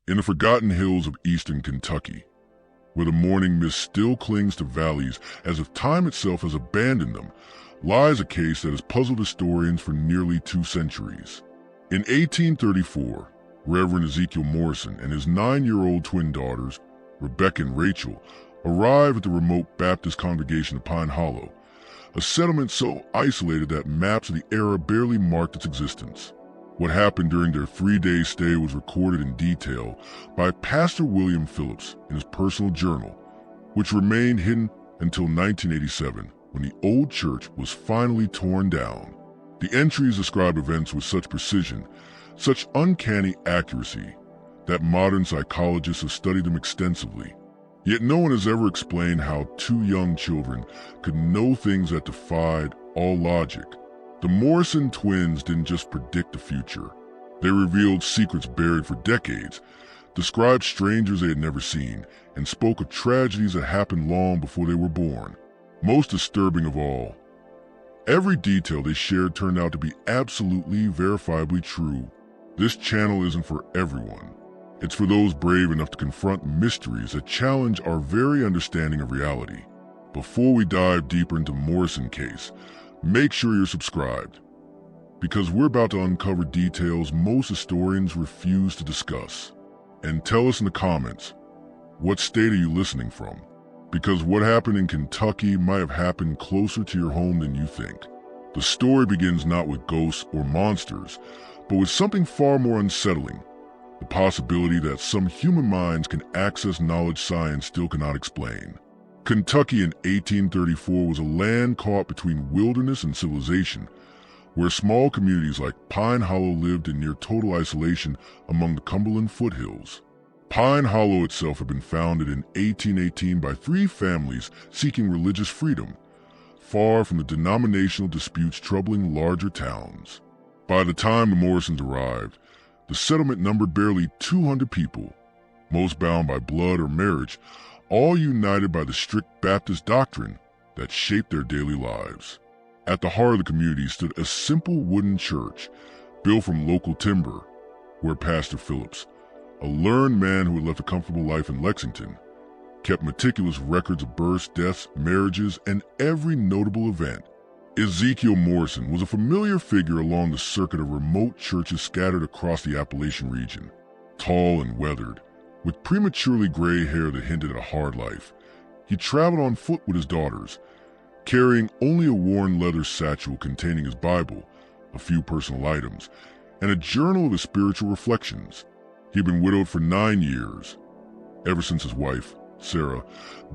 In the forgotten hills of eastern Kentucky, where the morning mist still clings to valleys as if time itself has abandoned them, lies a case that has puzzled historians for nearly 2 centuries. In 1834, Reverend Ezekiel Morrison and his 9-year-old twin daughters, Rebecca and Rachel, arrive at the remote Baptist congregation of Pine Hollow, a settlement so isolated that maps of the era barely marked its existence. What happened during their 3-day stay was recorded in detail by Pastor William Phillips in his personal journal, which remained hidden until 1987, when the old church was finally torn down. The entries describe events with such precision, such uncanny accuracy, that modern psychologists have studied them extensively. Yet no one has ever explained how 2 young children could know things that defied all logic. The Morrison twins didn't just predict the future. They revealed secrets buried for decades, described strangers they had never seen, and spoke of tragedies that happened long before they were born. Most disturbing of all, every detail they shared turned out to be absolutely, verifiably true. This channel isn't for everyone. It's for those brave enough to confront mysteries that challenge our very understanding of reality. Before we dive deeper into the Morrison case, make sure you're subscribed, because we're about to uncover details most historians refuse to discuss. And tell us in the comments, what state are you listening from? Because what happened in Kentucky might have happened closer to your home than you think. The story begins not with ghosts or monsters, but with something far more unsettling: the possibility that some human minds can access knowledge science still cannot explain. Kentucky in 1834 was a land caught between wilderness and civilization, where small communities like Pine Hollow lived in near total isolation among the Cumberland foothills. Pine Hollow itself had been founded in 1818 by 3 families seeking religious freedom, far from the denominational disputes troubling larger towns. By the time the Morrisons arrived, the settlement numbered barely 200 people, most bound by blood or marriage, all united by the strict Baptist doctrine that shaped their daily lives. At the heart of the community stood a simple wooden church, built from local timber, where Pastor Phillips, a learned man who had left a comfortable life in Lexington, kept meticulous records of births, deaths, marriages, and every notable event. Ezekiel Morrison was a familiar figure along the circuit of remote churches scattered across the Appalachian region. Tall and weathered, with prematurely gray hair that hinted at a hard life, he traveled on foot with his daughters, carrying only a worn leather satchel containing his Bible, a few personal items, and a journal of his spiritual reflections. He'd been widowed for 9 years, ever since his wife, Sarah,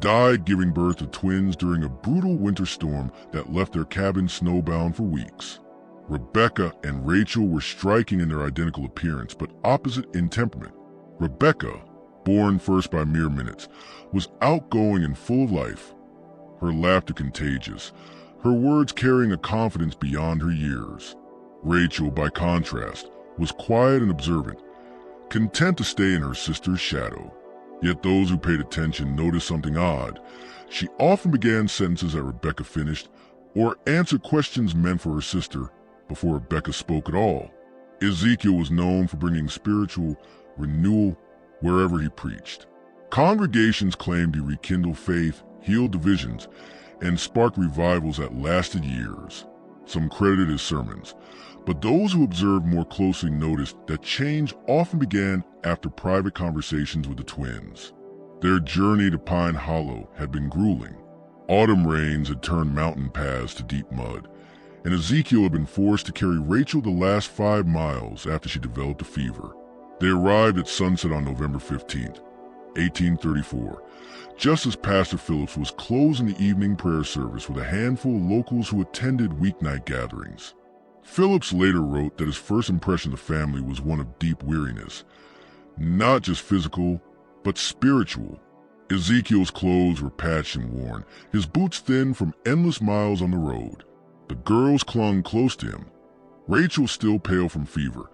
died giving birth to twins during a brutal winter storm that left their cabin snowbound for weeks. Rebecca and Rachel were striking in their identical appearance, but opposite in temperament. Rebecca, born first by mere minutes, was outgoing and full of life, her laughter contagious, her words carrying a confidence beyond her years. Rachel, by contrast, was quiet and observant, content to stay in her sister's shadow. Yet those who paid attention noticed something odd. She often began sentences that Rebecca finished, or answered questions meant for her sister before Rebecca spoke at all. Ezekiel was known for bringing spiritual renewal wherever he preached. Congregations claimed he rekindled faith, healed divisions, and sparked revivals that lasted years. Some credited his sermons, but those who observed more closely noticed that change often began after private conversations with the twins. Their journey to Pine Hollow had been grueling. Autumn rains had turned mountain paths to deep mud, and Ezekiel had been forced to carry Rachel the last 5 miles after she developed a fever. They arrived at sunset on November 15th, 1834, just as Pastor Phillips was closing the evening prayer service with a handful of locals who attended weeknight gatherings. Phillips later wrote that his first impression of the family was one of deep weariness, not just physical, but spiritual. Ezekiel's clothes were patched and worn, his boots thin from endless miles on the road. The girls clung close to him, Rachel still pale from fever,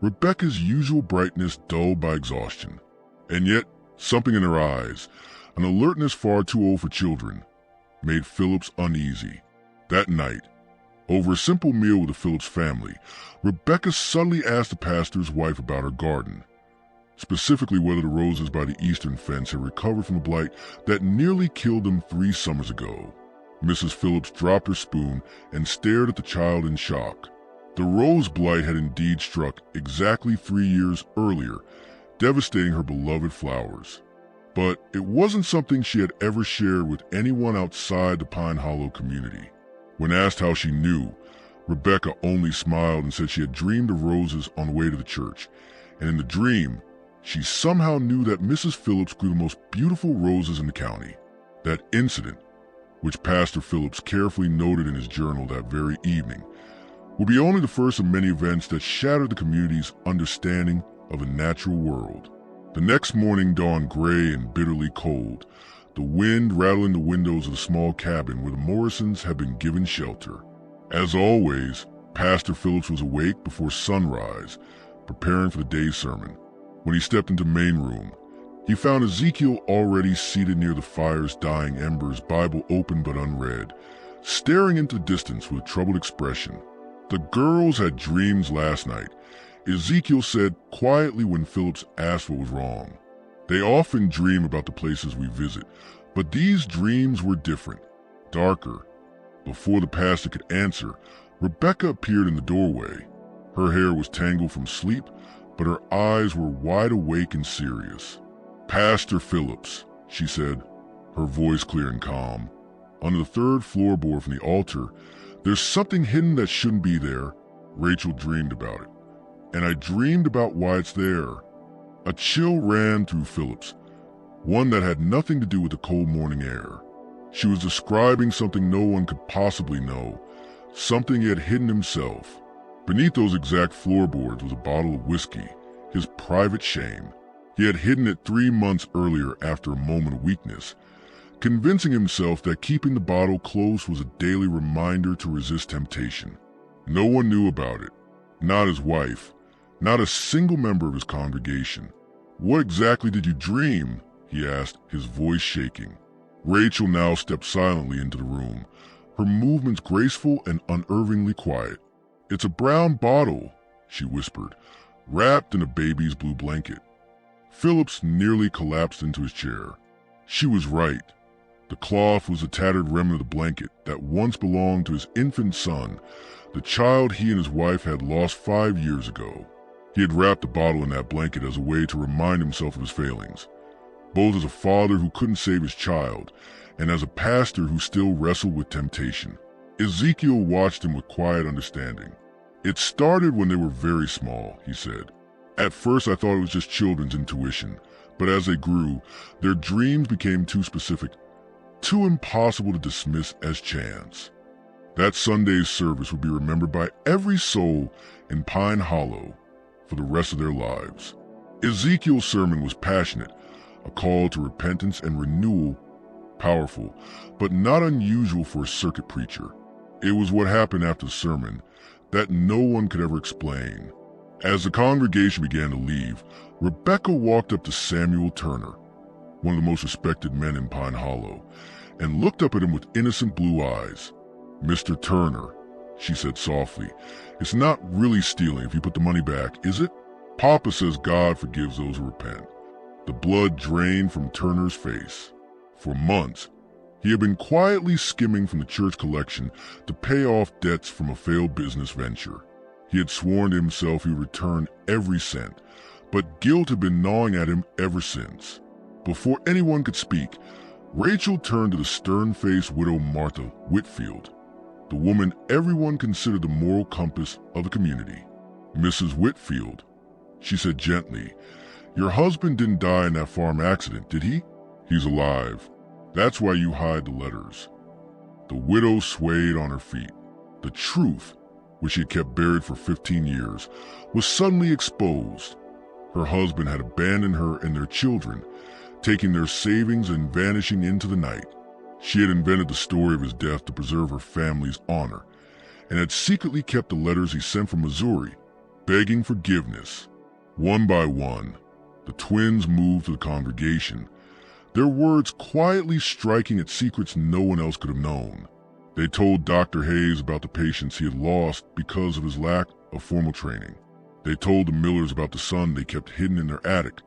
Rebecca's usual brightness dulled by exhaustion. And yet, something in her eyes, an alertness far too old for children, made Phillips uneasy. That night, over a simple meal with the Phillips family, Rebecca suddenly asked the pastor's wife about her garden. specifically whether the roses by the eastern fence had recovered from the blight that nearly killed them 3 summers ago. Mrs. Phillips dropped her spoon and stared at the child in shock. The rose blight had indeed struck exactly 3 years earlier, devastating her beloved flowers. But it wasn't something she had ever shared with anyone outside the Pine Hollow community. When asked how she knew, Rebecca only smiled and said she had dreamed of roses on the way to the church, and in the dream, she somehow knew that Mrs. Phillips grew the most beautiful roses in the county. That incident, which Pastor Phillips carefully noted in his journal that very evening, will be only the first of many events that shattered the community's understanding of the natural world. The next morning dawned gray and bitterly cold, the wind rattling the windows of the small cabin where the Morrisons had been given shelter. As always, Pastor Phillips was awake before sunrise, preparing for the day's sermon. When he stepped into the main room, he found Ezekiel already seated near the fire's dying embers, Bible open but unread, staring into the distance with a troubled expression. "The girls had dreams last night," Ezekiel said quietly when Phillips asked what was wrong. "They often dream about the places we visit, but these dreams were different, darker." Before the pastor could answer, Rebecca appeared in the doorway. Her hair was tangled from sleep, but her eyes were wide awake and serious. "Pastor Phillips," she said, her voice clear and calm, "under the 3rd floorboard from the altar, there's something hidden that shouldn't be there. Rachel dreamed about it, and I dreamed about why it's there." A chill ran through Phillips, one that had nothing to do with the cold morning air. She was describing something no one could possibly know, something he had hidden himself. Beneath those exact floorboards was a bottle of whiskey, his private shame. He had hidden it 3 months earlier after a moment of weakness, convincing himself that keeping the bottle close was a daily reminder to resist temptation. No one knew about it, not his wife, not a single member of his congregation. "What exactly did you dream?" he asked, his voice shaking. Rachel now stepped silently into the room, her movements graceful and unnervingly quiet. "It's a brown bottle," she whispered, "wrapped in a baby's blue blanket." Phillips nearly collapsed into his chair. She was right. The cloth was a tattered remnant of the blanket that once belonged to his infant son, the child he and his wife had lost 5 years ago. He had wrapped the bottle in that blanket as a way to remind himself of his failings, both as a father who couldn't save his child and as a pastor who still wrestled with temptation. Ezekiel watched him with quiet understanding. "It started when they were very small," he said. "At first I thought it was just children's intuition, but as they grew, their dreams became too specific, too impossible to dismiss as chance. That Sunday's service would be remembered by every soul in Pine Hollow for the rest of their lives." Ezekiel's sermon was passionate, a call to repentance and renewal, powerful, but not unusual for a circuit preacher. It was what happened after the sermon that no one could ever explain. As the congregation began to leave, Rebecca walked up to Samuel Turner, one of the most respected men in Pine Hollow, and looked up at him with innocent blue eyes. "Mr. Turner," she said softly, "it's not really stealing if you put the money back, is it? Papa says God forgives those who repent." The blood drained from Turner's face. For months, he had been quietly skimming from the church collection to pay off debts from a failed business venture. He had sworn to himself he would return every cent, but guilt had been gnawing at him ever since. Before anyone could speak, Rachel turned to the stern-faced widow Martha Whitfield, the woman everyone considered the moral compass of the community. "Mrs. Whitfield," she said gently, "your husband didn't die in that farm accident, did he? He's alive. That's why you hide the letters." The widow swayed on her feet. The truth, which she had kept buried for 15 years, was suddenly exposed. Her husband had abandoned her and their children, taking their savings and vanishing into the night. She had invented the story of his death to preserve her family's honor, and had secretly kept the letters he sent from Missouri, begging forgiveness. One by one, the twins moved to the congregation, their words quietly striking at secrets no one else could have known. They told Dr. Hayes about the patients he had lost because of his lack of formal training. They told the Millers about the son they kept hidden in their attic,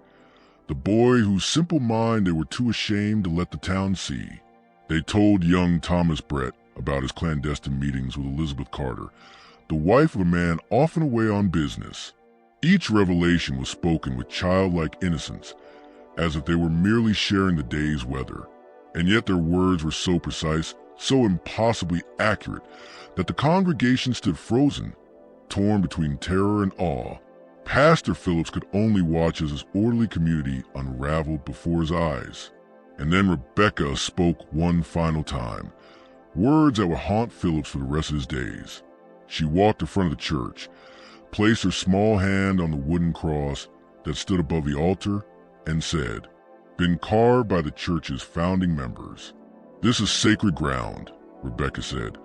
the boy whose simple mind they were too ashamed to let the town see. They told young Thomas Brett about his clandestine meetings with Elizabeth Carter, the wife of a man often away on business. Each revelation was spoken with childlike innocence, as if they were merely sharing the day's weather. And yet their words were so precise, so impossibly accurate, that the congregation stood frozen, torn between terror and awe. Pastor Phillips could only watch as his orderly community unraveled before his eyes. And then Rebecca spoke one final time, words that would haunt Phillips for the rest of his days. She walked in front of the church, placed her small hand on the wooden cross that stood above the altar, and said, "Been carved by the church's founding members." "This is sacred ground," Rebecca said,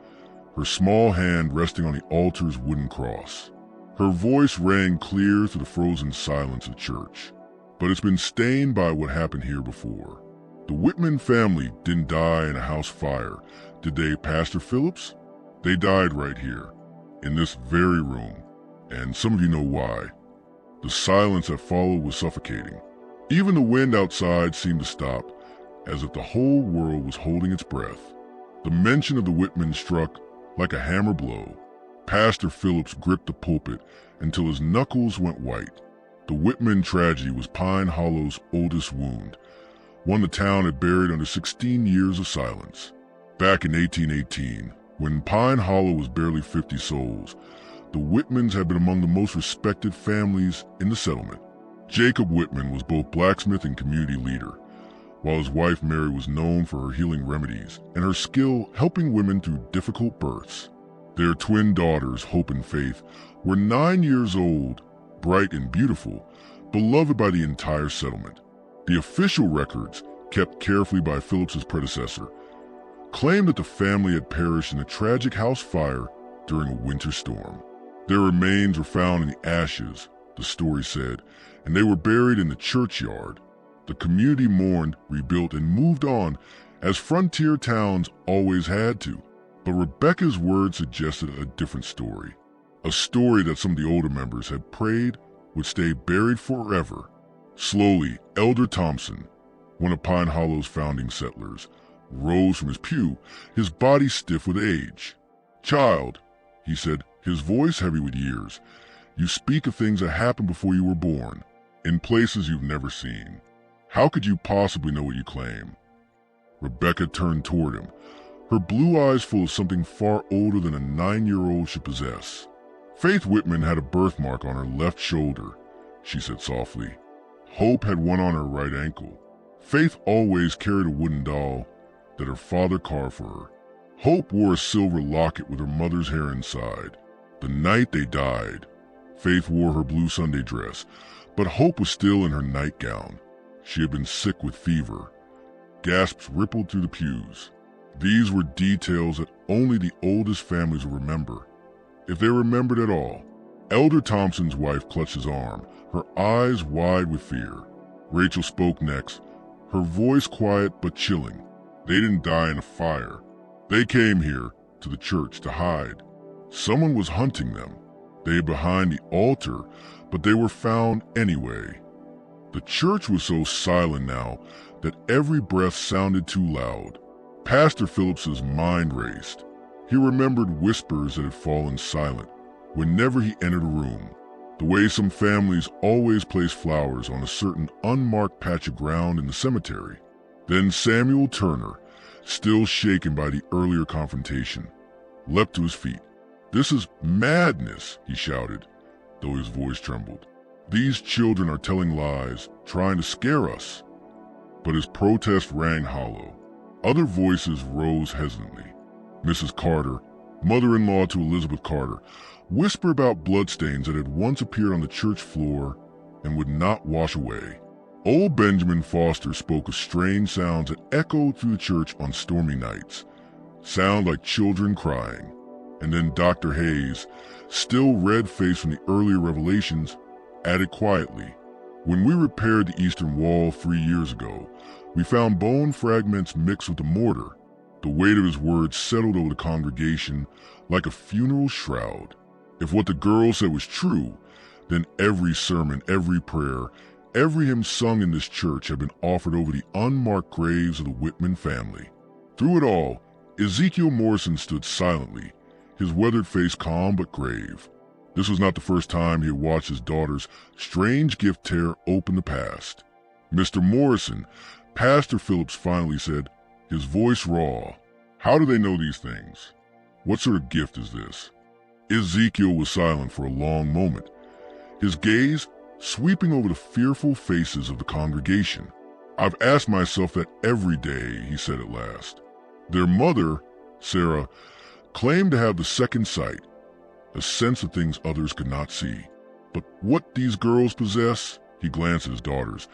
her small hand resting on the altar's wooden cross. Her voice rang clear through the frozen silence of the church. "But it's been stained by what happened here before. The Whitman family didn't die in a house fire, did they, Pastor Phillips? They died right here, in this very room, and some of you know why." The silence that followed was suffocating. Even the wind outside seemed to stop, as if the whole world was holding its breath. The mention of the Whitmans struck like a hammer blow. Pastor Phillips gripped the pulpit until his knuckles went white. The Whitman tragedy was Pine Hollow's oldest wound, one the town had buried under 16 years of silence. Back in 1818, when Pine Hollow was barely 50 souls, the Whitmans had been among the most respected families in the settlement. Jacob Whitman was both blacksmith and community leader, while his wife Mary was known for her healing remedies and her skill helping women through difficult births. Their twin daughters, Hope and Faith, were 9 years old, bright and beautiful, beloved by the entire settlement. The official records, kept carefully by Phillips's predecessor, claimed that the family had perished in a tragic house fire during a winter storm. Their remains were found in the ashes, the story said, and they were buried in the churchyard. The community mourned, rebuilt, and moved on, as frontier towns always had to. But Rebecca's words suggested a different story, a story that some of the older members had prayed would stay buried forever. Slowly, Elder Thompson, one of Pine Hollow's founding settlers, rose from his pew, his body stiff with age. "Child," he said, his voice heavy with years, "you speak of things that happened before you were born, in places you've never seen. How could you possibly know what you claim?" Rebecca turned toward him, her blue eyes full of something far older than a 9-year-old should possess. "Faith Whitman had a birthmark on her left shoulder," she said softly. "Hope had one on her right ankle. Faith always carried a wooden doll that her father carved for her. Hope wore a silver locket with her mother's hair inside. The night they died, Faith wore her blue Sunday dress, but Hope was still in her nightgown. She had been sick with fever." Gasps rippled through the pews. These were details that only the oldest families would remember, if they remembered at all. Elder Thompson's wife clutched his arm, her eyes wide with fear. Rachel spoke next, her voice quiet but chilling. "They didn't die in a fire. They came here, to the church, to hide. Someone was hunting them. They hid behind the altar, but they were found anyway." The church was so silent now that every breath sounded too loud. Pastor Phillips's mind raced. He remembered whispers that had fallen silent whenever he entered a room, the way some families always place flowers on a certain unmarked patch of ground in the cemetery. Then Samuel Turner, still shaken by the earlier confrontation, leapt to his feet. "This is madness," he shouted, though his voice trembled. "These children are telling lies, trying to scare us." But his protest rang hollow. Other voices rose hesitantly. Mrs. Carter, mother-in-law to Elizabeth Carter, whispered about bloodstains that had once appeared on the church floor and would not wash away. Old Benjamin Foster spoke of strange sounds that echoed through the church on stormy nights, sound like children crying. And then Dr. Hayes, still red-faced from the earlier revelations, added quietly, "When we repaired the eastern wall 3 years ago, we found bone fragments mixed with the mortar." The weight of his words settled over the congregation like a funeral shroud. If what the girl said was true, then every sermon, every prayer, Every hymn sung in this church had been offered over the unmarked graves of the Whitman family. Through it all, Ezekiel Morrison stood silently, his weathered face calm but grave. This was not the first time he had watched his daughter's strange gift tear open the past. "Mr. Morrison," Pastor Phillips finally said, his voice raw, "how do they know these things? What sort of gift is this?" Ezekiel was silent for a long moment, his gaze sweeping over the fearful faces of the congregation. "I've asked myself that every day," he said at last. Their mother, Sarah, claimed to have the second sight, a sense of things others could not see. But what these girls possess, he glanced at his daughters,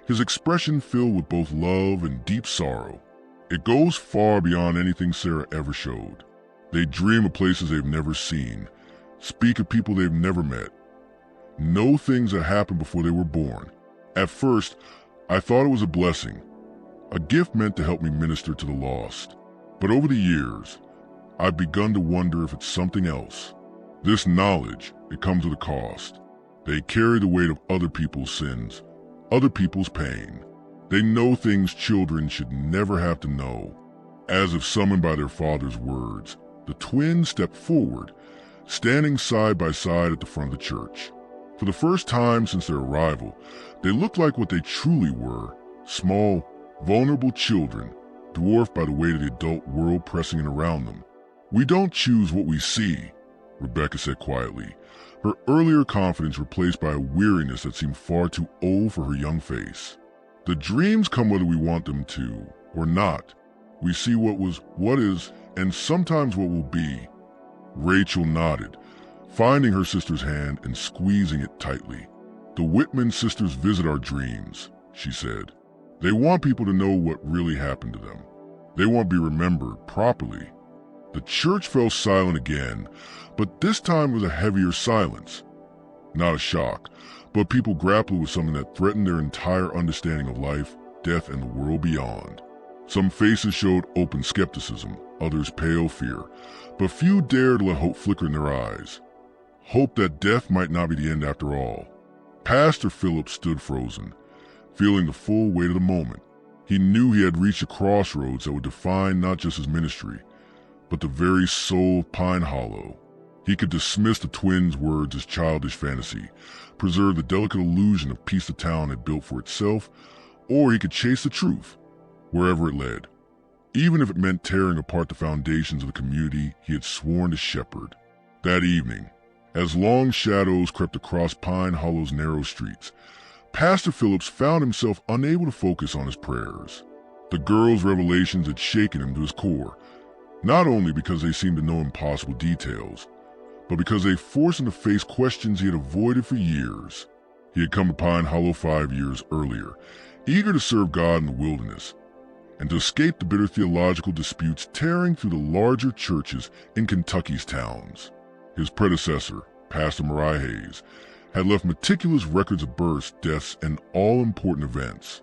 his expression filled with both love and deep sorrow. It goes far beyond anything Sarah ever showed. They dream of places they've never seen, speak of people they've never met, know things that happened before they were born. At first, I thought it was a blessing, a gift meant to help me minister to the lost. But over the years, I've begun to wonder if it's something else. This knowledge, it comes with a cost. They carry the weight of other people's sins, other people's pain. They know things children should never have to know. As if summoned by their father's words, the twins stepped forward, standing side by side at the front of the church. For the first time since their arrival, they looked like what they truly were, small, vulnerable children, dwarfed by the weight of the adult world pressing in around them. "We don't choose what we see," Rebecca said quietly, her earlier confidence replaced by a weariness that seemed far too old for her young face. "The dreams come whether we want them to, or not. We see what was, what is, and sometimes what will be." Rachel nodded, finding her sister's hand and squeezing it tightly. "The Whitman sisters visit our dreams," she said. "They want people to know what really happened to them. They want to be remembered properly." The church fell silent again, but this time was a heavier silence. Not a shock, but people grappled with something that threatened their entire understanding of life, death, and the world beyond. Some faces showed open skepticism, others pale fear, but few dared let hope flicker in their eyes. Hope that death might not be the end after all. Pastor Phillips stood frozen, feeling the full weight of the moment. He knew he had reached a crossroads that would define not just his ministry, but the very soul of Pine Hollow. He could dismiss the twins' words as childish fantasy, preserve the delicate illusion of peace the town had built for itself, or he could chase the truth, wherever it led, even if it meant tearing apart the foundations of the community he had sworn to shepherd. That evening, as long shadows crept across Pine Hollow's narrow streets, Pastor Phillips found himself unable to focus on his prayers. The girls' revelations had shaken him to his core, not only because they seemed to know impossible details, but because they forced him to face questions he had avoided for years. He had come to Pine Hollow 5 years earlier, eager to serve God in the wilderness, and to escape the bitter theological disputes tearing through the larger churches in Kentucky's towns. His predecessor, Pastor Mariah Hayes, had left meticulous records of births, deaths, and all-important events.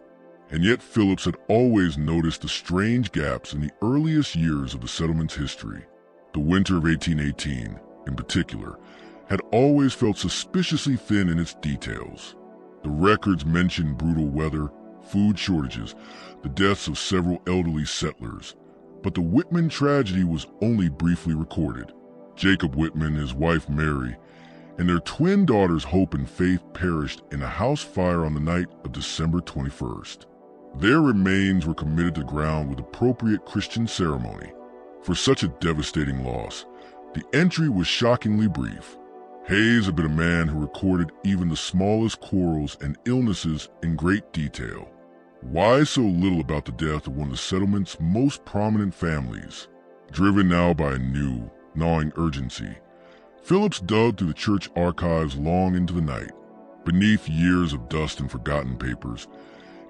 And yet Phillips had always noticed the strange gaps in the earliest years of the settlement's history. The winter of 1818, in particular, had always felt suspiciously thin in its details. The records mentioned brutal weather, food shortages, the deaths of several elderly settlers, but the Whitman tragedy was only briefly recorded. Jacob Whitman, his wife Mary, and their twin daughters Hope and Faith perished in a house fire on the night of December 21st. Their remains were committed to the ground with appropriate Christian ceremony. For such a devastating loss, the entry was shockingly brief. Hayes had been a man who recorded even the smallest quarrels and illnesses in great detail. Why so little about the death of one of the settlement's most prominent families? Driven now by a new, gnawing urgency, Phillips dug through the church archives long into the night. Beneath years of dust and forgotten papers,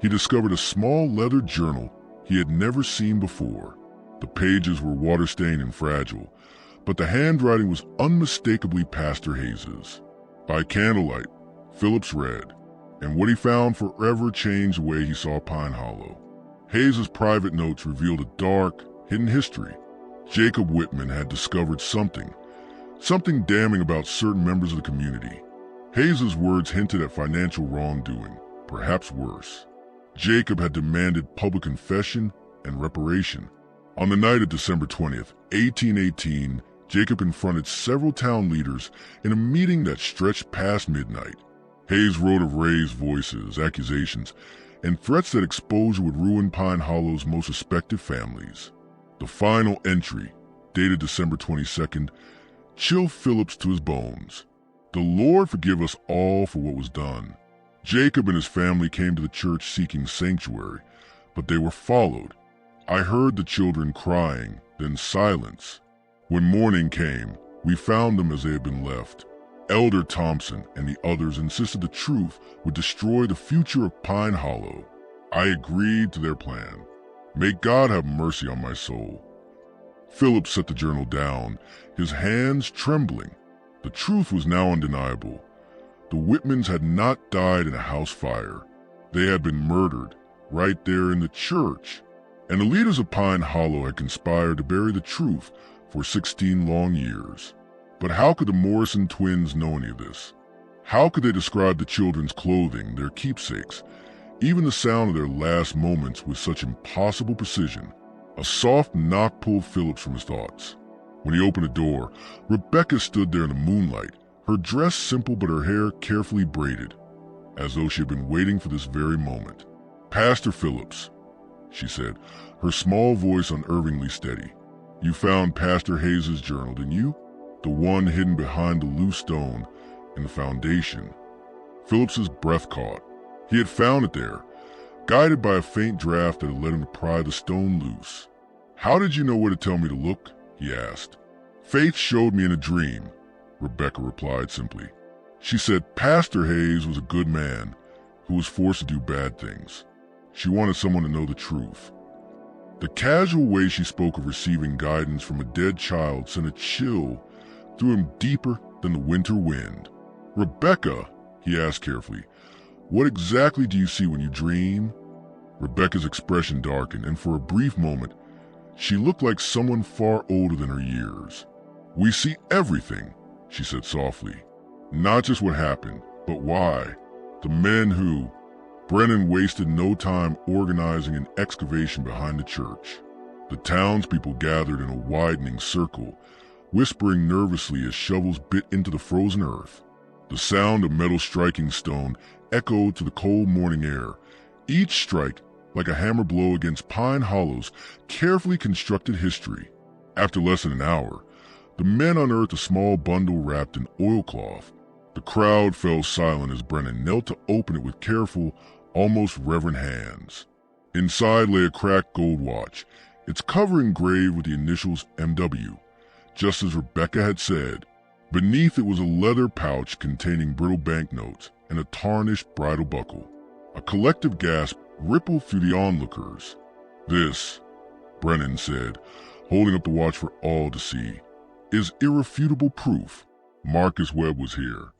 he discovered a small leather journal he had never seen before. The pages were water-stained and fragile, but the handwriting was unmistakably Pastor Hayes's. By candlelight, Phillips read, and what he found forever changed the way he saw Pine Hollow. Hayes's private notes revealed a dark, hidden history. Jacob Whitman had discovered something damning about certain members of the community. Hayes's words hinted at financial wrongdoing, perhaps worse. Jacob had demanded public confession and reparation. On the night of December 20th, 1818, Jacob confronted several town leaders in a meeting that stretched past midnight. Hayes wrote of raised voices, accusations, and threats that exposure would ruin Pine Hollow's most respected families. The final entry, dated December 22nd, chilled Phillips to his bones. The Lord forgive us all for what was done. Jacob and his family came to the church seeking sanctuary, but they were followed. I heard the children crying, then silence. When morning came, we found them as they had been left. Elder Thompson and the others insisted the truth would destroy the future of Pine Hollow. I agreed to their plan. May God have mercy on my soul. Phillips set the journal down, his hands trembling. The truth was now undeniable. The Whitmans had not died in a house fire. They had been murdered, right there in the church. And the leaders of Pine Hollow had conspired to bury the truth for 16 long years. But how could the Morrison twins know any of this? How could they describe the children's clothing, their keepsakes, even the sound of their last moments with such impossible precision? A soft knock pulled Phillips from his thoughts. When he opened the door, Rebecca stood there in the moonlight, her dress simple but her hair carefully braided, as though she had been waiting for this very moment. "Pastor Phillips," she said, her small voice unerringly steady. "You found Pastor Hayes' journal, didn't you? The one hidden behind the loose stone in the foundation." Phillips's breath caught. He had found it there, guided by a faint draft that had led him to pry the stone loose. "How did you know where to tell me to look?" he asked. "Faith showed me in a dream," Rebecca replied simply. She said Pastor Hayes was a good man who was forced to do bad things. She wanted someone to know the truth. The casual way she spoke of receiving guidance from a dead child sent a chill through him deeper than the winter wind. "Rebecca," he asked carefully, "what exactly do you see when you dream?" Rebecca's expression darkened, and for a brief moment, she looked like someone far older than her years. "We see everything," she said softly. "Not just what happened, but why. The men who..." Brennan wasted no time organizing an excavation behind the church. The townspeople gathered in a widening circle, whispering nervously as shovels bit into the frozen earth. The sound of metal striking stone echoed to the cold morning air, each strike like a hammer blow against Pine Hollow's carefully constructed history. After less than an hour, the men unearthed a small bundle wrapped in oilcloth. The crowd fell silent as Brennan knelt to open it with careful, almost reverent hands. Inside lay a cracked gold watch, its cover engraved with the initials MW, just as Rebecca had said. Beneath it was a leather pouch containing brittle banknotes and a tarnished bridle buckle. A collective gasp rippled through the onlookers. "This," Brennan said, holding up the watch for all to see, "is irrefutable proof. Marcus Webb was here,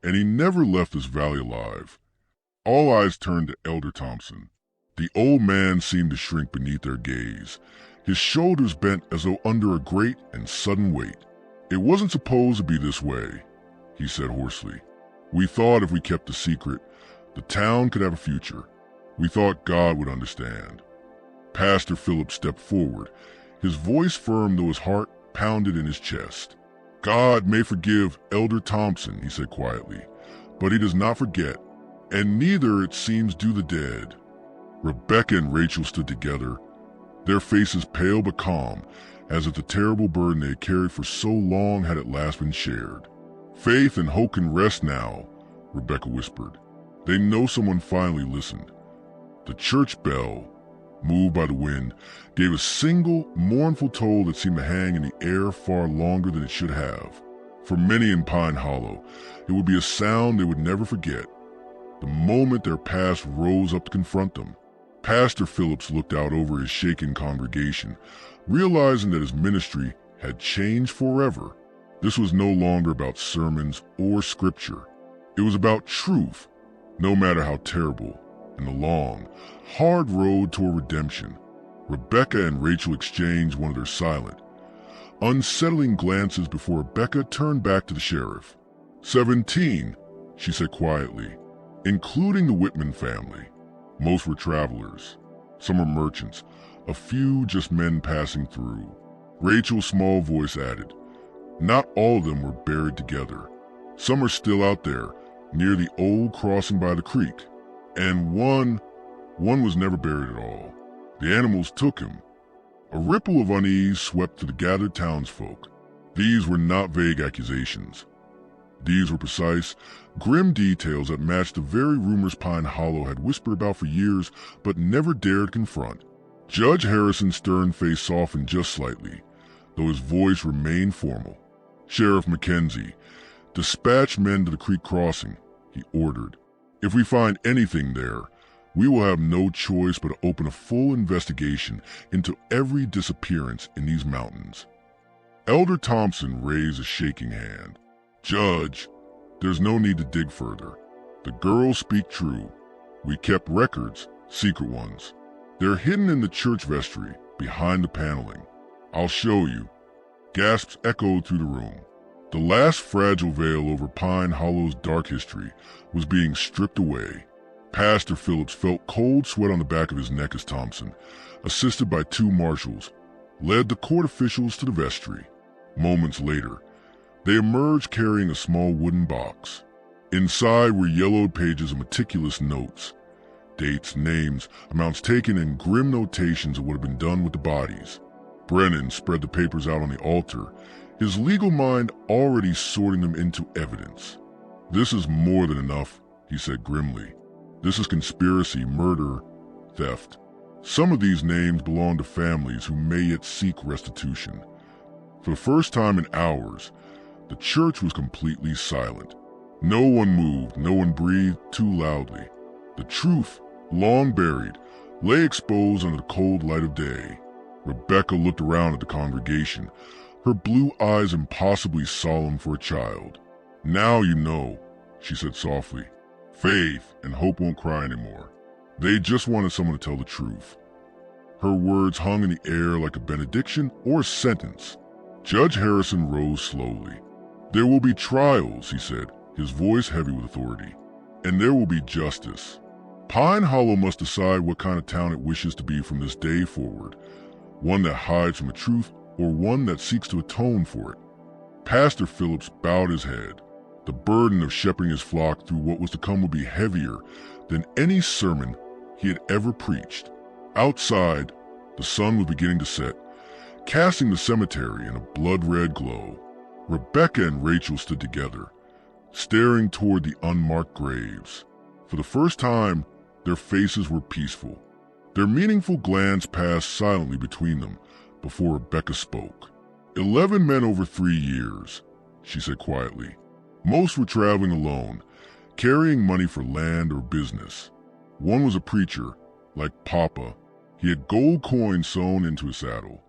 and he never left this valley alive." All eyes turned to Elder Thompson. The old man seemed to shrink beneath their gaze, his shoulders bent as though under a great and sudden weight. "It wasn't supposed to be this way," he said hoarsely. "We thought if we kept the secret, the town could have a future. We thought God would understand." Pastor Phillips stepped forward, his voice firm though his heart pounded in his chest. "God may forgive Elder Thompson," he said quietly, "but he does not forget, and neither, it seems, do the dead." Rebecca and Rachel stood together, their faces pale but calm, as if the terrible burden they had carried for so long had at last been shared. "Faith and hope can rest now," Rebecca whispered. They know someone finally listened. The church bell, moved by the wind, gave a single, mournful toll that seemed to hang in the air far longer than it should have. For many in Pine Hollow, it would be a sound they would never forget, the moment their past rose up to confront them. Pastor Phillips looked out over his shaken congregation, realizing that his ministry had changed forever. This was no longer about sermons or scripture. It was about truth, no matter how terrible, and the long, hard road toward redemption. Rebecca and Rachel exchanged one of their silent, unsettling glances before Rebecca turned back to the sheriff. 17, she said quietly. including the Whitman family. Most were travelers. Some were merchants, a few just men passing through. Rachel's small voice added, "Not all of them were buried together. Some are still out there, near the old crossing by the creek. And one was never buried at all. The animals took him." A ripple of unease swept through the gathered townsfolk. These were not vague accusations. These were precise, grim details that matched the very rumors Pine Hollow had whispered about for years but never dared confront. Judge Harrison's stern face softened just slightly, though his voice remained formal. "Sheriff Mackenzie, dispatch men to the creek crossing," he ordered. "If we find anything there, we will have no choice but to open a full investigation into every disappearance in these mountains." Elder Thompson raised a shaking hand. "Judge, there's no need to dig further. The girls speak true. We kept records, secret ones. They're hidden in the church vestry, behind the paneling. I'll show you." Gasps echoed through the room. The last fragile veil over Pine Hollow's dark history was being stripped away. Pastor Phillips felt cold sweat on the back of his neck as Thompson, assisted by 2 marshals, led the court officials to the vestry. Moments later, they emerged carrying a small wooden box. Inside were yellowed pages of meticulous notes, dates, names, amounts taken, and grim notations of what had been done with the bodies. Brennan spread the papers out on the altar, his legal mind already sorting them into evidence. "This is more than enough," he said grimly. "This is conspiracy, murder, theft. Some of these names belong to families who may yet seek restitution." For the first time in hours, the church was completely silent. No one moved, no one breathed too loudly. The truth, long buried, lay exposed under the cold light of day. Rebecca looked around at the congregation, her blue eyes impossibly solemn for a child. "Now you know," she said softly. "Faith and hope won't cry anymore. They just wanted someone to tell the truth." Her words hung in the air like a benediction or a sentence. Judge Harrison rose slowly. "There will be trials," he said, his voice heavy with authority. "And there will be justice. Pine Hollow must decide what kind of town it wishes to be from this day forward, one that hides from the truth or one that seeks to atone for it." Pastor Phillips bowed his head. The burden of shepherding his flock through what was to come would be heavier than any sermon he had ever preached. Outside, the sun was beginning to set, casting the cemetery in a blood-red glow. Rebecca and Rachel stood together, staring toward the unmarked graves. For the first time, their faces were peaceful. Their meaningful glance passed silently between them before Rebecca spoke. 11 men over 3 years, she said quietly. Most were traveling alone, carrying money for land or business. One was a preacher, like Papa. He had gold coins sewn into his saddle.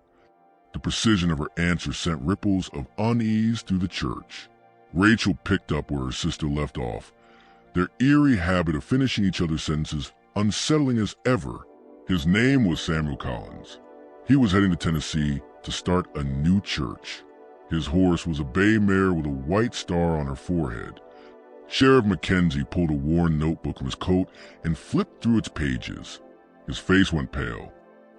The precision of her answer sent ripples of unease through the church. Rachel picked up where her sister left off, their eerie habit of finishing each other's sentences unsettling as ever. His name was Samuel Collins. He was heading to Tennessee to start a new church. His horse was a bay mare with a white star on her forehead. Sheriff Mackenzie pulled a worn notebook from his coat and flipped through its pages. His face went pale.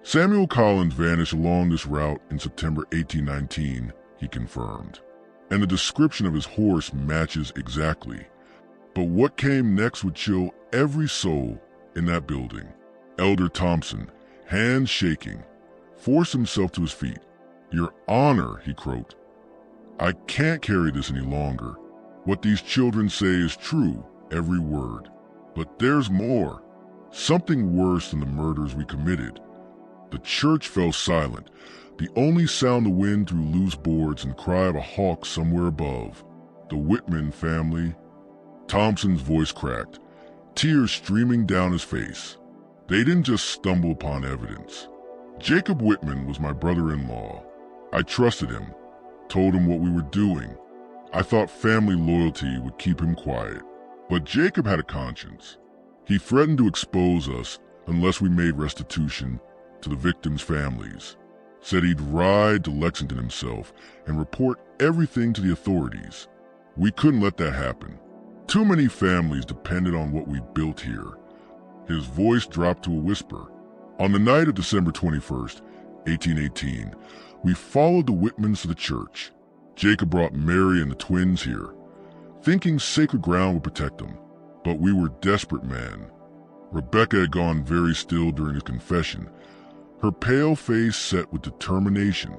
Samuel Collins vanished along this route in September 1819, he confirmed. And the description of his horse matches exactly. But what came next would chill every soul in that building. Elder Thompson, hands shaking, forced himself to his feet. "Your Honor," he croaked, "I can't carry this any longer. What these children say is true, every word. But there's more. Something worse than the murders we committed." The church fell silent, the only sound the wind through loose boards and the cry of a hawk somewhere above. The Whitman family. Thompson's voice cracked, tears streaming down his face. They didn't just stumble upon evidence. Jacob Whitman was my brother-in-law. I trusted him, told him what we were doing. I thought family loyalty would keep him quiet. But Jacob had a conscience. He threatened to expose us unless we made restitution to the victims' families. Said he'd ride to Lexington himself and report everything to the authorities. We couldn't let that happen. Too many families depended on what we built here. His voice dropped to a whisper. On the night of December 21st, 1818, we followed the Whitmans to the church. Jacob brought Mary and the twins here, thinking sacred ground would protect them. But we were desperate men. Rebecca had gone very still during his confession, her pale face set with determination.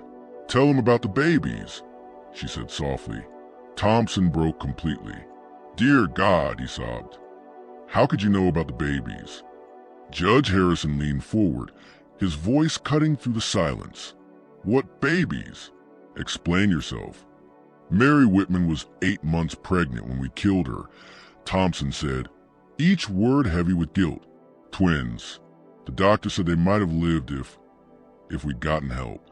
"Tell him about the babies," she said softly. Thompson broke completely. "Dear God," he sobbed. "How could you know about the babies?" Judge Harrison leaned forward, his voice cutting through the silence. "What babies? Explain yourself." "Mary Whitman was 8 months pregnant when we killed her," Thompson said, each word heavy with guilt. "Twins. The doctor said they might have lived if we'd gotten help."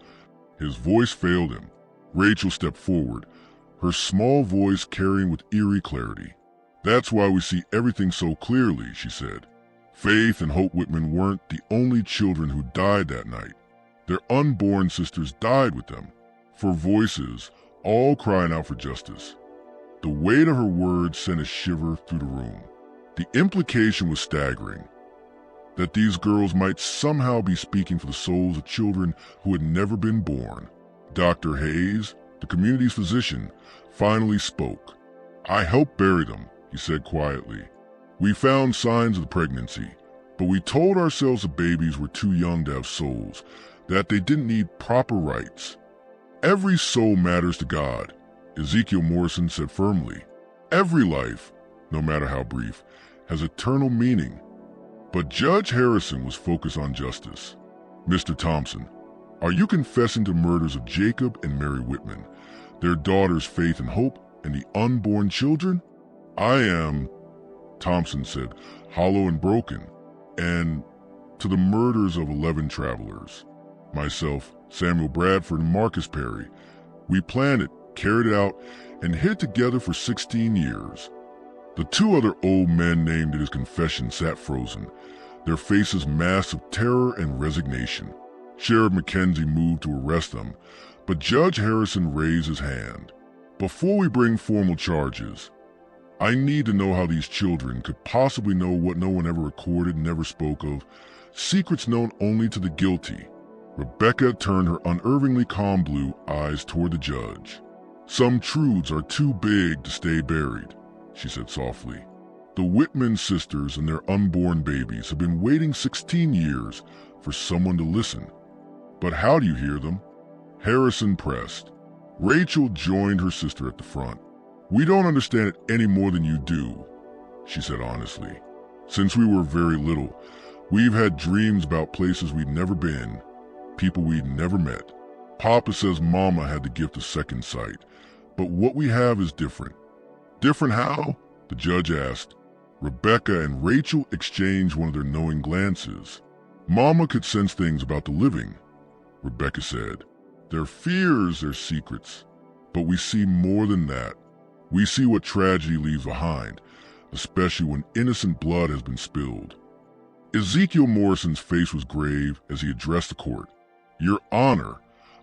His voice failed him. Rachel stepped forward, her small voice carrying with eerie clarity. "That's why we see everything so clearly," she said. "Faith and Hope Whitman weren't the only children who died that night. Their unborn sisters died with them, for voices, all crying out for justice." The weight of her words sent a shiver through the room. The implication was staggering, that these girls might somehow be speaking for the souls of children who had never been born. Dr. Hayes, the community's physician, finally spoke. "I helped bury them," he said quietly. "We found signs of the pregnancy, but we told ourselves the babies were too young to have souls, that they didn't need proper rites. Every soul matters to God," Ezekiel Morrison said firmly. "Every life, no matter how brief, has eternal meaning." But Judge Harrison was focused on justice. "Mr. Thompson, are you confessing to murders of Jacob and Mary Whitman, their daughters Faith and Hope, and the unborn children?" "I am," Thompson said, hollow and broken, "and to the murders of 11 travelers. Myself, Samuel Bradford, and Marcus Perry. We planned it, carried it out, and hid together for 16 years. The 2 other old men named in his confession sat frozen, their faces masks of terror and resignation. Sheriff Mackenzie moved to arrest them, but Judge Harrison raised his hand. "Before we bring formal charges, I need to know how these children could possibly know what no one ever recorded and never spoke of, secrets known only to the guilty." Rebecca turned her unervingly calm blue eyes toward the judge. "Some truths are too big to stay buried," she said softly. "The Whitman sisters and their unborn babies have been waiting 16 years for someone to listen. But how do you hear them?" Harrison pressed. Rachel joined her sister at the front. "We don't understand it any more than you do," she said honestly. "Since we were very little, we've had dreams about places we'd never been, people we'd never met. Papa says Mama had the gift of second sight, but what we have is different." "Different how?" the judge asked. Rebecca and Rachel exchanged one of their knowing glances. "Mama could sense things about the living," Rebecca said. "Their fears, their secrets. But we see more than that. We see what tragedy leaves behind, especially when innocent blood has been spilled." Ezekiel Morrison's face was grave as he addressed the court. "Your Honor,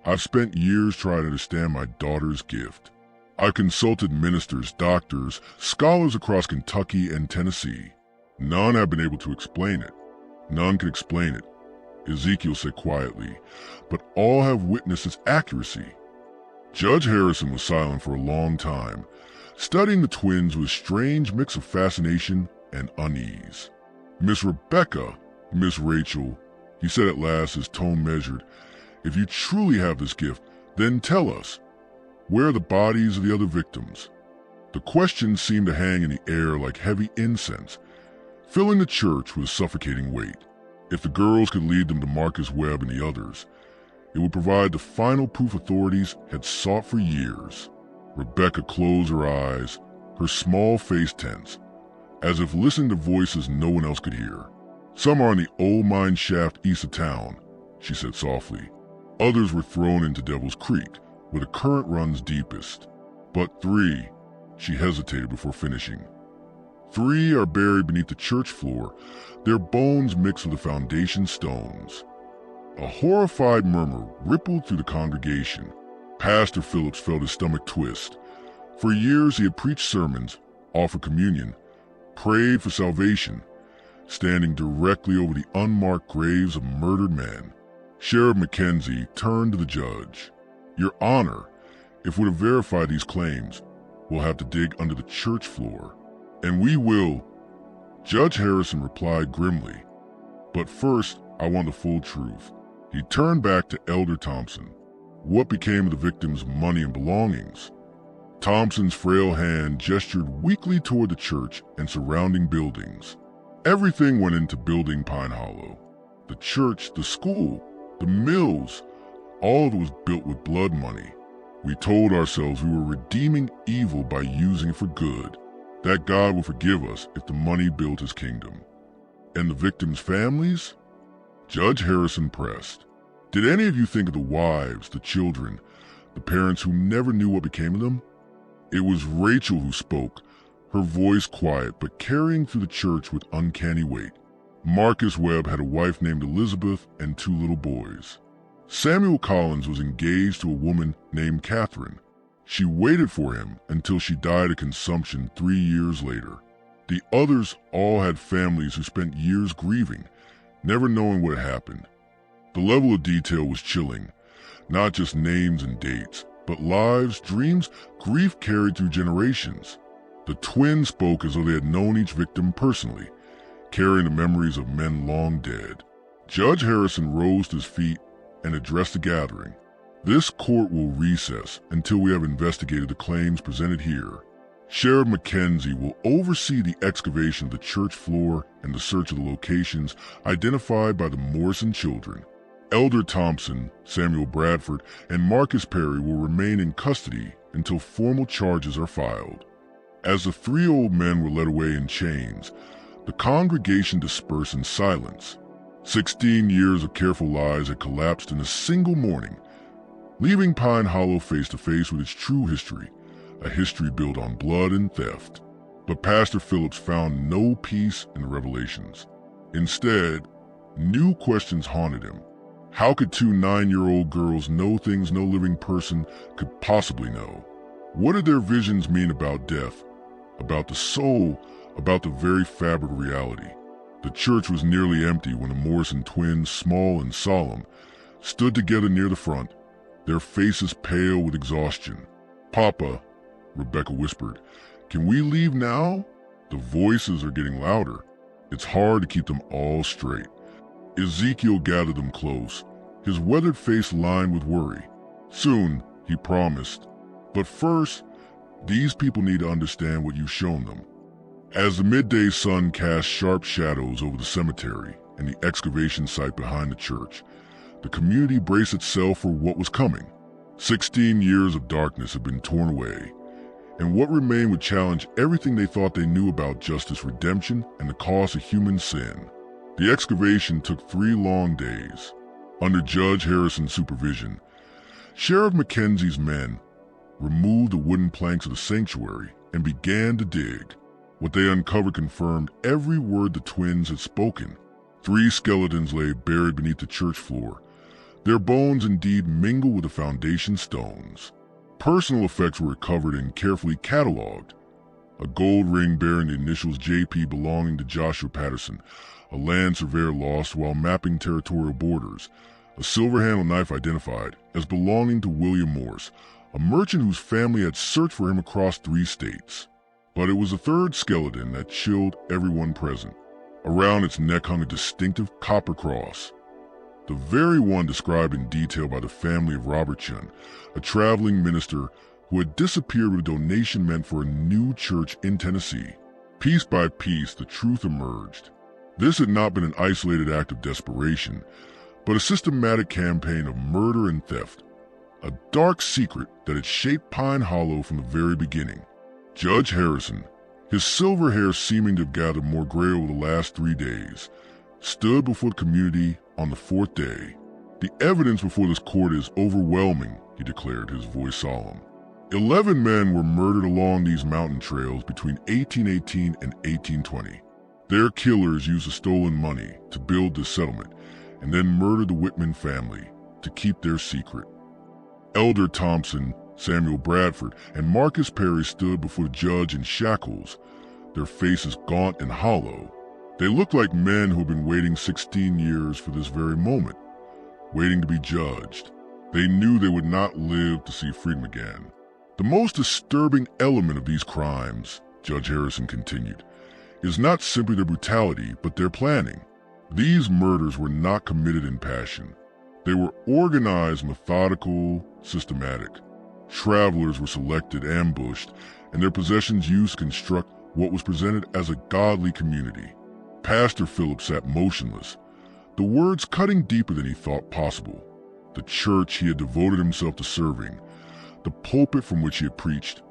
I've spent years trying to understand my daughter's gift. I've consulted ministers, doctors, scholars across Kentucky and Tennessee. None have been able to explain it. None can explain it," Ezekiel said quietly, "but all have witnessed its accuracy." Judge Harrison was silent for a long time, studying the twins with a strange mix of fascination and unease. "Miss Rebecca, Miss Rachel," he said at last, his tone measured, "if you truly have this gift, then tell us, where are the bodies of the other victims?" The question seemed to hang in the air like heavy incense, filling the church with a suffocating weight. If the girls could lead them to Marcus Webb and the others, it would provide the final proof authorities had sought for years. Rebecca closed her eyes, her small face tense, as if listening to voices no one else could hear. "Some are in the old mine shaft east of town," she said softly. "Others were thrown into Devil's Creek, where the current runs deepest. But 3, she hesitated before finishing. 3 are buried beneath the church floor, their bones mixed with the foundation stones." A horrified murmur rippled through the congregation. Pastor Phillips felt his stomach twist. For years he had preached sermons, offered communion, prayed for salvation, standing directly over the unmarked graves of murdered men. Sheriff Mackenzie turned to the judge. "Your Honor, if we're to verify these claims, we'll have to dig under the church floor." "And we will," Judge Harrison replied grimly. "But first, I want the full truth." He turned back to Elder Thompson. "What became of the victims' money and belongings?" Thompson's frail hand gestured weakly toward the church and surrounding buildings. "Everything went into building Pine Hollow. The church, the school, the mills, all of it was built with blood money. We told ourselves we were redeeming evil by using it for good, that God would forgive us if the money built his kingdom." "And the victims' families?" Judge Harrison pressed. "Did any of you think of the wives, the children, the parents who never knew what became of them?" It was Rachel who spoke, her voice quiet but carrying through the church with uncanny weight. Marcus Webb had a wife named Elizabeth and 2 little boys. Samuel Collins was engaged to a woman named Catherine. She waited for him until she died of consumption 3 years later. The others all had families who spent years grieving, never knowing what had happened. The level of detail was chilling, not just names and dates, but lives, dreams, grief carried through generations. The twins spoke as though they had known each victim personally, carrying the memories of men long dead. Judge Harrison rose to his feet and addressed the gathering. "This court will recess until we have investigated the claims presented here. Sheriff Mackenzie will oversee the excavation of the church floor and the search of the locations identified by the Morrison children. Elder Thompson, Samuel Bradford, and Marcus Perry will remain in custody until formal charges are filed." As the 3 old men were led away in chains, the congregation dispersed in silence. 16 years of careful lies had collapsed in a single morning, leaving Pine Hollow face to face with its true history, a history built on blood and theft. But Pastor Phillips found no peace in the revelations. Instead, new questions haunted him. How could 2 9-year-old girls know things no living person could possibly know? What did their visions mean about death, about the soul, about the very fabric of reality? The church was nearly empty when the Morrison twins, small and solemn, stood together near the front, their faces pale with exhaustion. "Papa," Rebecca whispered, "can we leave now?" The voices are getting louder. It's hard to keep them all straight. Ezekiel gathered them close, his weathered face lined with worry. "Soon," he promised. "But first, these people need to understand what you've shown them." As the midday sun cast sharp shadows over the cemetery and the excavation site behind the church, the community braced itself for what was coming. 16 years of darkness had been torn away, and what remained would challenge everything they thought they knew about justice, redemption, and the cost of human sin. The excavation took 3 long days. Under Judge Harrison's supervision, Sheriff Mackenzie's men removed the wooden planks of the sanctuary and began to dig. What they uncovered confirmed every word the twins had spoken. 3 skeletons lay buried beneath the church floor. Their bones indeed mingled with the foundation stones. Personal effects were recovered and carefully cataloged. A gold ring bearing the initials JP belonging to Joshua Patterson, a land surveyor lost while mapping territorial borders, a silver-handled knife identified as belonging to William Morse, a merchant whose family had searched for him across 3 states. But it was a 3rd skeleton that chilled everyone present. Around its neck hung a distinctive copper cross, the very one described in detail by the family of Robertson, a traveling minister who had disappeared with a donation meant for a new church in Tennessee. Piece by piece, the truth emerged. This had not been an isolated act of desperation, but a systematic campaign of murder and theft, a dark secret that had shaped Pine Hollow from the very beginning. Judge Harrison, his silver hair seeming to have gathered more gray over the last 3 days, stood before the community on the 4th day. "The evidence before this court is overwhelming," he declared, his voice solemn. 11 men were murdered along these mountain trails between 1818 and 1820. Their killers used the stolen money to build this settlement and then murdered the Whitman family to keep their secret. Elder Thompson, Samuel Bradford, and Marcus Perry stood before the judge in shackles, their faces gaunt and hollow. They looked like men who had been waiting 16 years for this very moment, waiting to be judged. They knew they would not live to see freedom again. The most disturbing element of these crimes, Judge Harrison continued, is not simply their brutality, but their planning. These murders were not committed in passion. They were organized, methodical, systematic. Travelers were selected, ambushed, and their possessions used to construct what was presented as a godly community. Pastor Phillips sat motionless, the words cutting deeper than he thought possible. The church he had devoted himself to serving, the pulpit from which he had preached,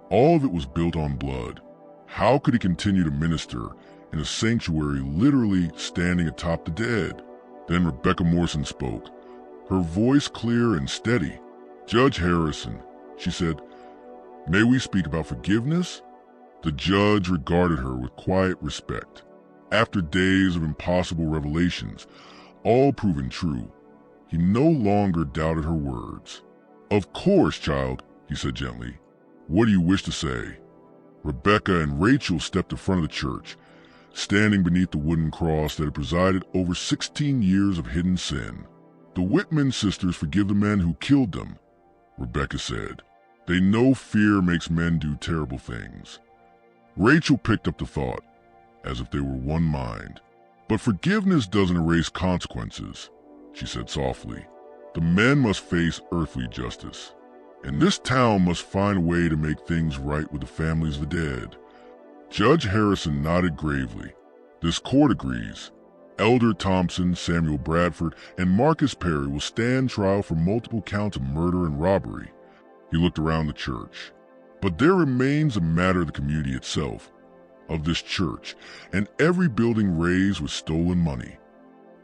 all of it was built on blood. How could he continue to minister in a sanctuary literally standing atop the dead? Then Rebecca Morrison spoke, her voice clear and steady. "Judge Harrison," she said, "may we speak about forgiveness?" The judge regarded her with quiet respect. After days of impossible revelations, all proven true, he no longer doubted her words. "Of course, child," he said gently. "What do you wish to say?" Rebecca and Rachel stepped in front of the church, standing beneath the wooden cross that had presided over 16 years of hidden sin. "The Whitman sisters forgive the men who killed them," Rebecca said. "They know fear makes men do terrible things." Rachel picked up the thought, as if they were one mind. "But forgiveness doesn't erase consequences," she said softly. "The men must face earthly justice, and this town must find a way to make things right with the families of the dead." Judge Harrison nodded gravely. "This court agrees. Elder Thompson, Samuel Bradford, and Marcus Perry will stand trial for multiple counts of murder and robbery." He looked around the church. "But there remains a matter of the community itself, of this church, and every building raised with stolen money."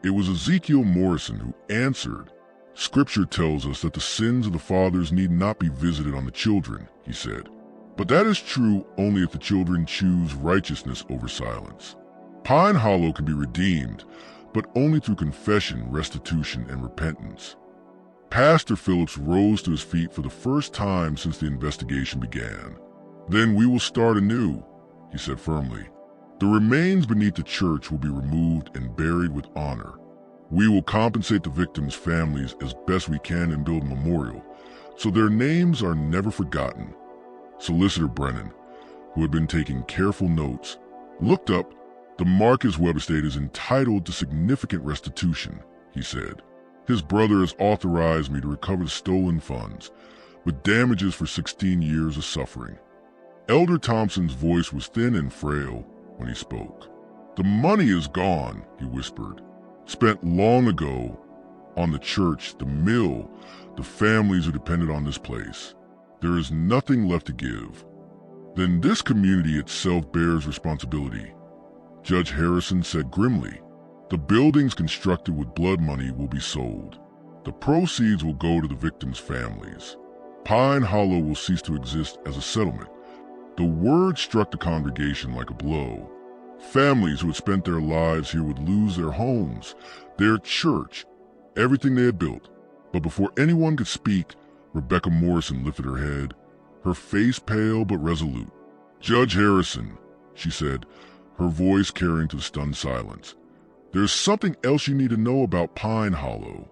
It was Ezekiel Morrison who answered. "Scripture tells us that the sins of the fathers need not be visited on the children," he said. "But that is true only if the children choose righteousness over silence. Pine Hollow can be redeemed, but only through confession, restitution, and repentance." Pastor Phillips rose to his feet for the first time since the investigation began. "Then we will start anew," he said firmly. "The remains beneath the church will be removed and buried with honor. We will compensate the victims' families as best we can and build a memorial, so their names are never forgotten." Solicitor Brennan, who had been taking careful notes, looked up. "The Marcus Webb estate is entitled to significant restitution," he said. "His brother has authorized me to recover the stolen funds, with damages for 16 years of suffering." Elder Thompson's voice was thin and frail when he spoke. "The money is gone," he whispered. "Spent long ago on the church, the mill, the families who depended on this place. There is nothing left to give." "Then this community itself bears responsibility," Judge Harrison said grimly. "The buildings constructed with blood money will be sold. The proceeds will go to the victims' families. Pine Hollow will cease to exist as a settlement." The word struck the congregation like a blow. Families who had spent their lives here would lose their homes, their church, everything they had built. But before anyone could speak, Rebecca Morrison lifted her head, her face pale but resolute. "Judge Harrison," she said, her voice carrying to the stunned silence, "there's something else you need to know about Pine Hollow."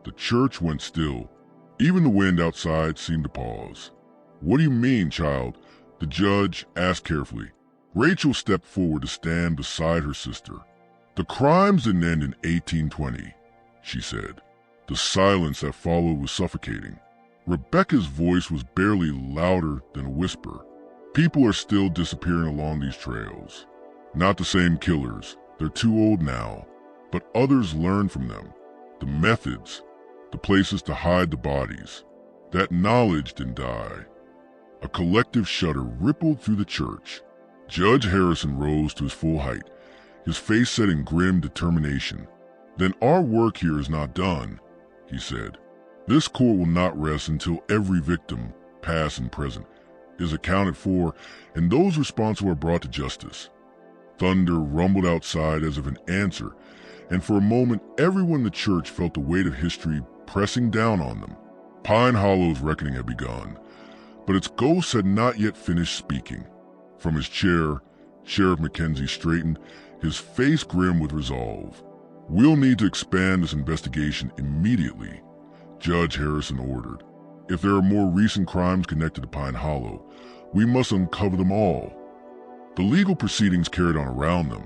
The church went still. Even the wind outside seemed to pause. "What do you mean, child?" the judge asked carefully. Rachel stepped forward to stand beside her sister. "The crimes didn't end in 1820, she said. The silence that followed was suffocating. Rebecca's voice was barely louder than a whisper. "People are still disappearing along these trails. Not the same killers, they're too old now, but others learn from them. The methods, the places to hide the bodies. That knowledge didn't die." A collective shudder rippled through the church. Judge Harrison rose to his full height, his face set in grim determination. "Then our work here is not done," he said. "This court will not rest until every victim, past and present, is accounted for and those responsible are brought to justice." Thunder rumbled outside as if an answer, and for a moment everyone in the church felt the weight of history pressing down on them. Pine Hollow's reckoning had begun, but its ghost had not yet finished speaking. From his chair, Sheriff Mackenzie straightened, his face grim with resolve. "We'll need to expand this investigation immediately," Judge Harrison ordered. "If there are more recent crimes connected to Pine Hollow, we must uncover them all." The legal proceedings carried on around them,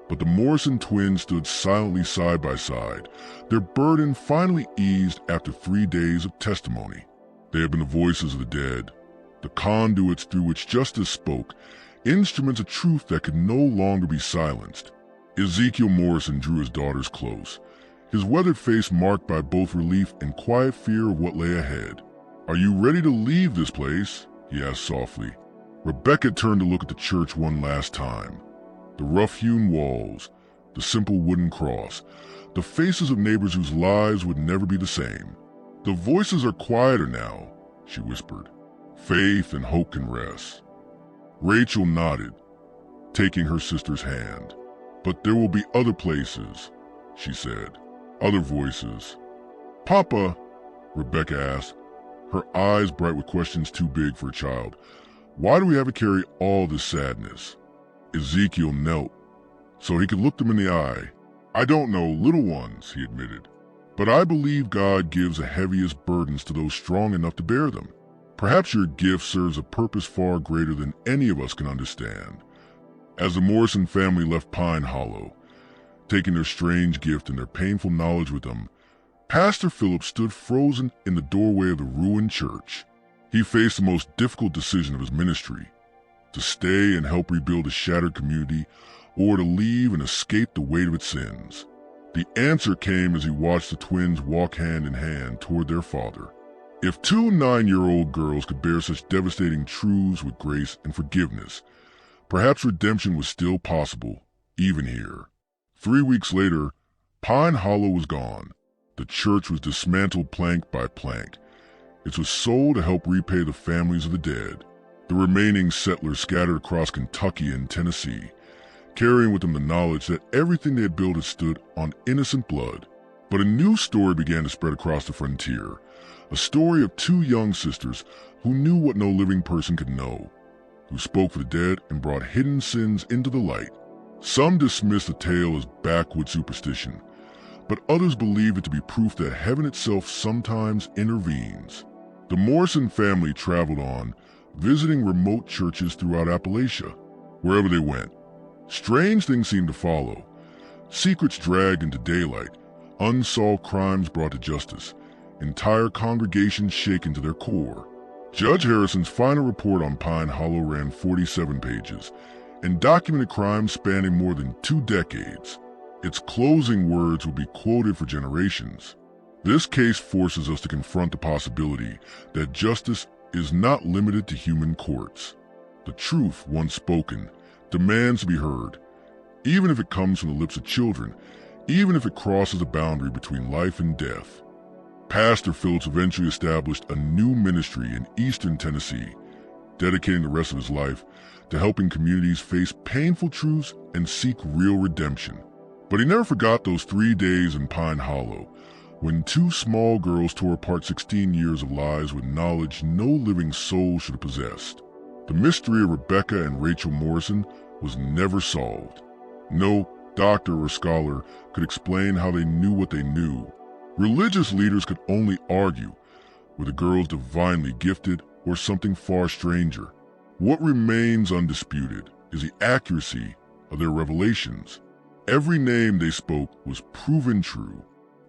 but the Morrison twins stood silently side by side, their burden finally eased after 3 days of testimony. They had been the voices of the dead, the conduits through which justice spoke, instruments of truth that could no longer be silenced. Ezekiel Morrison drew his daughters close, his weathered face marked by both relief and quiet fear of what lay ahead. "Are you ready to leave this place?" he asked softly. Rebecca turned to look at the church one last time. The rough-hewn walls, the simple wooden cross, the faces of neighbors whose lives would never be the same. "The voices are quieter now," she whispered. "Faith and hope can rest." Rachel nodded, taking her sister's hand. "But there will be other places," she said. "Other voices." "Papa," Rebecca asked, her eyes bright with questions too big for a child, "why do we have to carry all this sadness?" Ezekiel knelt so he could look them in the eye. "I don't know, little ones," he admitted, "but I believe God gives the heaviest burdens to those strong enough to bear them. Perhaps your gift serves a purpose far greater than any of us can understand." As the Morrison family left Pine Hollow, taking their strange gift and their painful knowledge with them, Pastor Phillips stood frozen in the doorway of the ruined church. He faced the most difficult decision of his ministry: to stay and help rebuild a shattered community, or to leave and escape the weight of its sins. The answer came as he watched the twins walk hand in hand toward their father. If 2 9-year-old girls could bear such devastating truths with grace and forgiveness, perhaps redemption was still possible, even here. 3 weeks later, Pine Hollow was gone. The church was dismantled plank by plank. It was sold to help repay the families of the dead. The remaining settlers scattered across Kentucky and Tennessee, carrying with them the knowledge that everything they had built had stood on innocent blood. But a new story began to spread across the frontier, a story of 2 young sisters who knew what no living person could know, who spoke for the dead and brought hidden sins into the light. Some dismissed the tale as backwoods superstition, but others believed it to be proof that heaven itself sometimes intervenes. The Morrison family traveled on, visiting remote churches throughout Appalachia. Wherever they went, strange things seemed to follow. Secrets dragged into daylight, unsolved crimes brought to justice, entire congregations shaken to their core. Judge Harrison's final report on Pine Hollow ran 47 pages and documented crimes spanning more than 2 decades. Its closing words would be quoted for generations. This case forces us to confront the possibility that justice is not limited to human courts. The truth, once spoken, demands to be heard, even if it comes from the lips of children, even if it crosses a boundary between life and death. Pastor Phillips eventually established a new ministry in eastern Tennessee, dedicating the rest of his life to helping communities face painful truths and seek real redemption. But he never forgot those 3 days in Pine Hollow, when 2 small girls tore apart 16 years of lies with knowledge no living soul should have possessed. The mystery of Rebecca and Rachel Morrison was never solved. No doctor or scholar could explain how they knew what they knew. Religious leaders could only argue, were the girls divinely gifted or something far stranger? What remains undisputed is the accuracy of their revelations. Every name they spoke was proven true.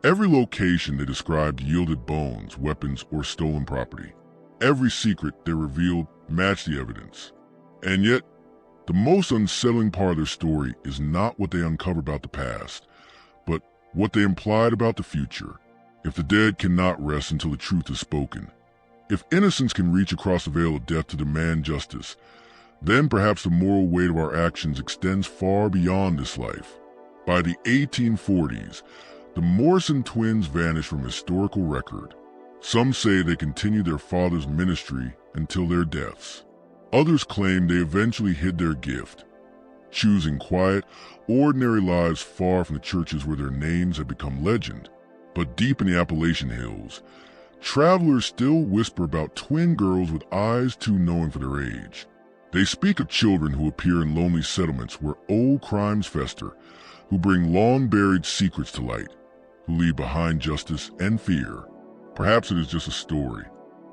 Every location they described yielded bones, weapons, or stolen property. Every secret they revealed matched the evidence. And yet, the most unsettling part of their story is not what they uncover about the past, but what they implied about the future. If the dead cannot rest until the truth is spoken, if innocence can reach across the veil of death to demand justice, then perhaps the moral weight of our actions extends far beyond this life. By the 1840s, the Morrison twins vanished from historical record. Some say they continued their father's ministry until their deaths. Others claim they eventually hid their gift, choosing quiet, ordinary lives far from the churches where their names had become legend. But deep in the Appalachian hills, travelers still whisper about twin girls with eyes too knowing for their age. They speak of children who appear in lonely settlements where old crimes fester, who bring long-buried secrets to light, who leave behind justice and fear. Perhaps it is just a story,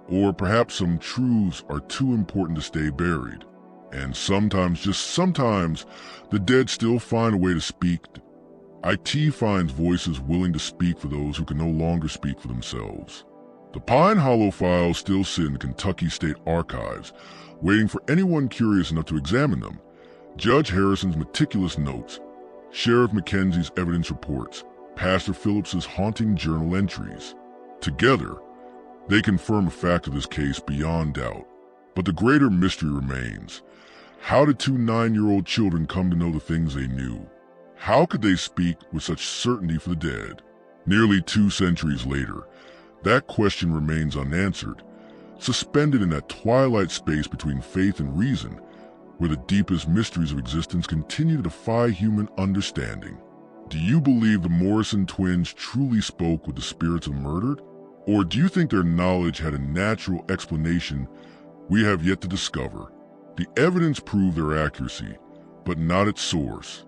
or perhaps some truths are too important to stay buried. And sometimes, just sometimes, the dead still find a way to speak. IT finds voices willing to speak for those who can no longer speak for themselves. The Pine Hollow files still sit in the Kentucky State Archives, waiting for anyone curious enough to examine them. Judge Harrison's meticulous notes, Sheriff Mackenzie's evidence reports, Pastor Phillips's haunting journal entries. Together, they confirm a fact of this case beyond doubt. But the greater mystery remains. How did two 9-year-old children come to know the things they knew? How could they speak with such certainty for the dead? Nearly 2 centuries later, that question remains unanswered, suspended in that twilight space between faith and reason, where the deepest mysteries of existence continue to defy human understanding. Do you believe the Morrison twins truly spoke with the spirits of the murdered? Or do you think their knowledge had a natural explanation we have yet to discover? The evidence proved their accuracy, but not its source.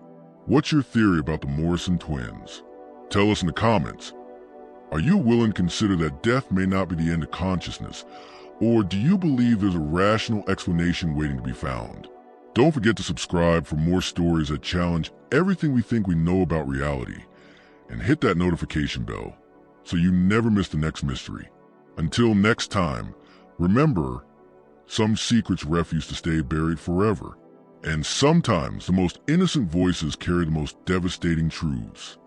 What's your theory about the Morrison twins? Tell us in the comments. Are you willing to consider that death may not be the end of consciousness, or do you believe there's a rational explanation waiting to be found? Don't forget to subscribe for more stories that challenge everything we think we know about reality, and hit that notification bell so you never miss the next mystery. Until next time, remember, some secrets refuse to stay buried forever, and sometimes the most innocent voices carry the most devastating truths.